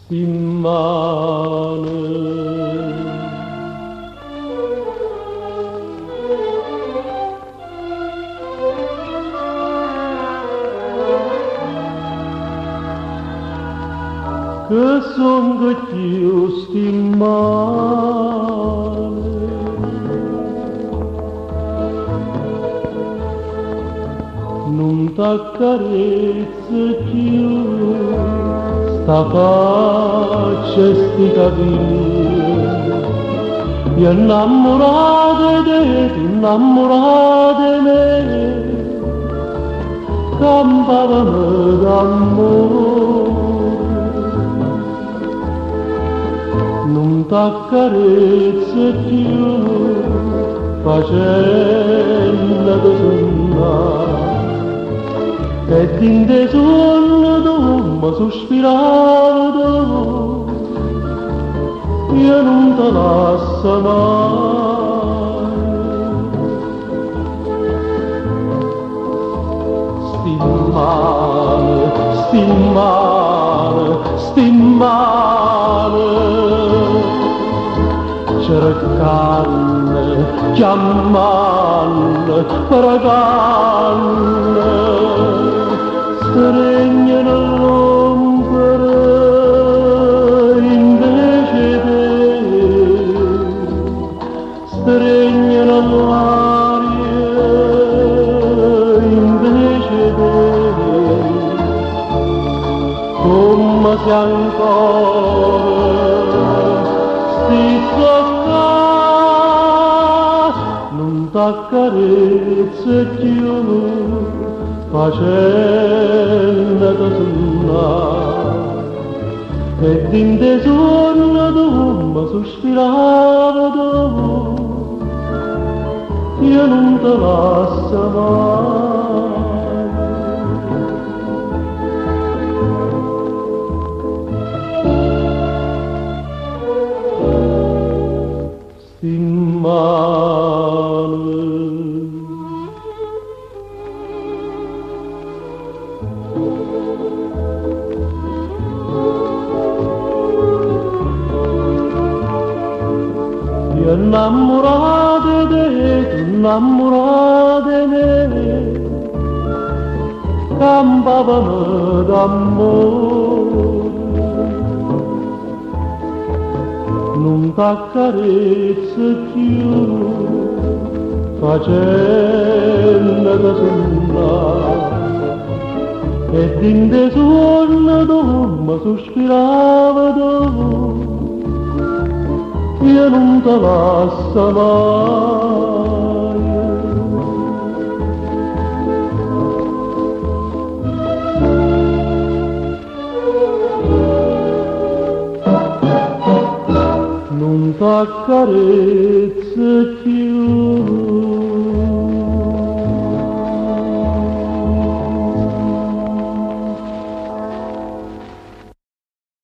immane. Che son che più stimmane, non t'accarezza più sta faccia e sti capelli, io innamorata di te, innamorata di me, campavamo d'amore. Non t'accarezza più facendo sonnare, e in te sonno tu mi sospiravo, io non te lascio mai. Stimmane, stimmane, stimmane, cercando, chiamando, pregando, stregnano l'ombra invece te, stregnano l'aria invece te, come se ancora stessa non t'accarezza più facendo sonnare, e in te sonno tu mi sospiravo, io non te lascio mai. Stimmane, io innamorata di te, tu innamorata di me, campavamo d'amore. Non t'accarezza più facendo sonnare, e in te sonno tu mi sospiravo, io non te lascio mai. Non t'accarezza più